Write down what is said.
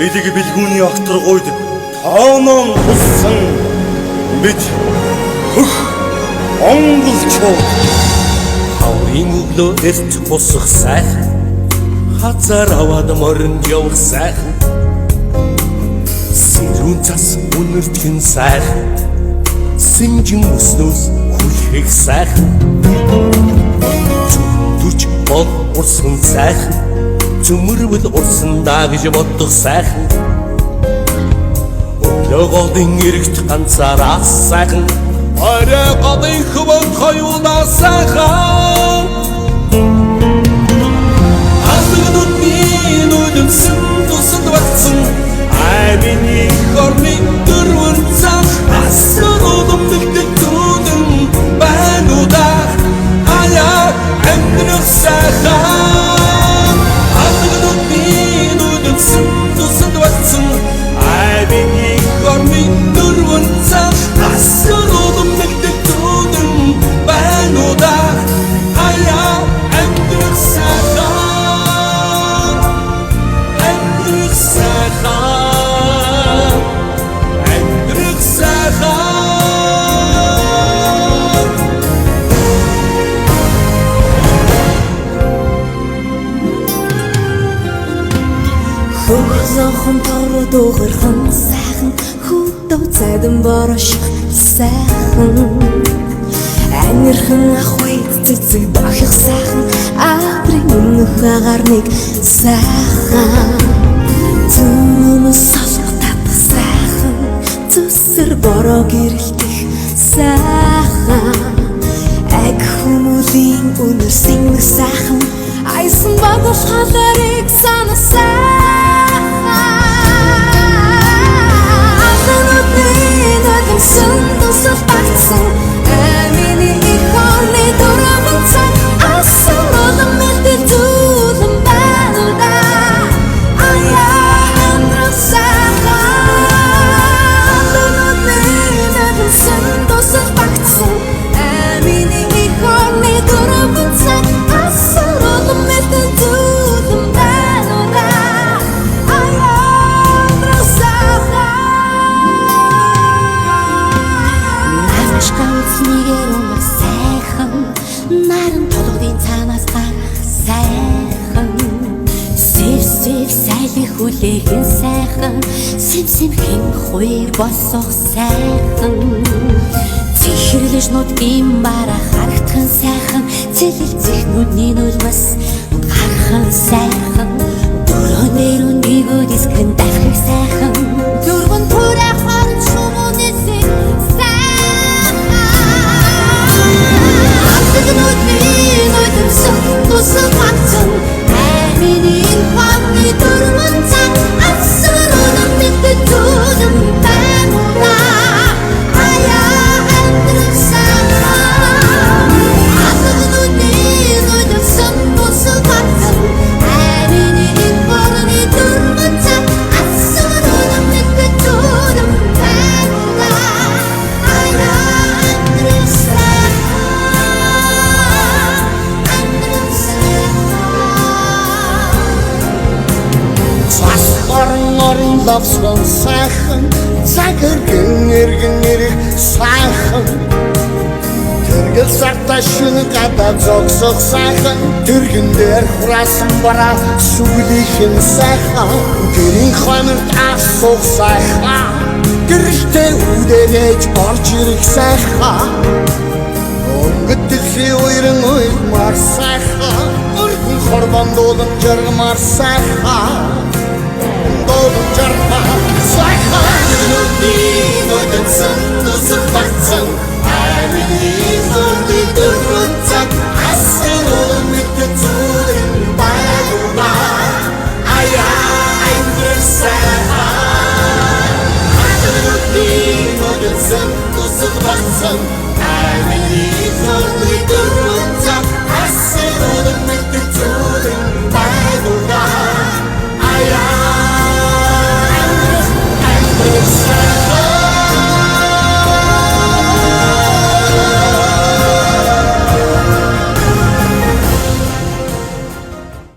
элэг бэлгүүний огторгуйд тооноон хуссан бид хөх монголчууд хаврын өглөө эрт босох сайхан хазар аваад моринд явах сайхан сэрүүн цас үнэртхэн сайхан синжин өснөөс хүлхэх сайхан зүрч бол урсан сайхан цөмөрвөл урсан даа гэж бодох сайхан өглөө голын эрэгт ганцаараа сайхан орой голын хөвөн хоёулаа сайхан Тусад багцсан аймины хорны дөрвөн цаг асар удамдагтай түүдэн байнуудаа аяа амьдрах сайхан алгадуудны нүдэнсэн тусад багцсан аймины хорны дөрвөн цаг асар удамдагтай түүдэн байнуудаа аяа амьдрах сайхан Зохон тороо дуугархан сайхан хүүдөө цайдан бороших сайхан анирхан ахвайд цэцэг дохих сайхан апрын өмнөх агарныг сайхан зүнүн салх татах сайхан зүсэр бороо гэрэлтэх сайхан аг хүмүүлийн үнэр синг сайхан айсан багш халарыг санах сайхан Тусад багцсан аймины их хорны дөрвөн цаг асар удамдагтай түүдэн байнуудаа аяа амьдрах сайхан Тусад багцсан аймины их хорны дөрвөн цаг асар удамдагтай түүдэн байнуудаа аяа амьдрах сайхан Ганцныгээр унах сайхан наран толгодын цаанаас гарах сайхан сэвсэв сайлих хүлээхэн сайхан сэмсэмхэн хоёр босох сайхан чихэрлэж нутгийн бараа харагдхан сайхан цэлэл зихнүүдний нулмас гархан сайхан дөрөнөр үндигүүд искрэн давхих сайхан дөрвөн түрээ хорон шумуунээс Тусад багцсан аймины хорны дөрвөн цаг асар удамдагтай түүдэн байнуудаа аяа амьдрах сайхан Тусад багцсан аймины хорны дөрвөн цаг асар удамдагтай түүдэн байнуудаа аяа амьдрах сайхан Орон лавсан сайхан цагэргэн эргэн сайхан тэргэл сарта шүн гадаа зогсох сайхан тэргэн дээр хураасан бараа сүглийнхэн сайхан гэрийн хонорт асуух сайхан гэрэлтэй үдэрэж орж ирэх сайхан өнгөтөлхий уйран уймар сайхан өргөн хорвон дуулан жаргамар сайхан Тусад багцсан аймины хорны дөрвөн цаг асар удамдагтай түүдэн байнуудаа аяа амьдрах сайхан Тусад багцсан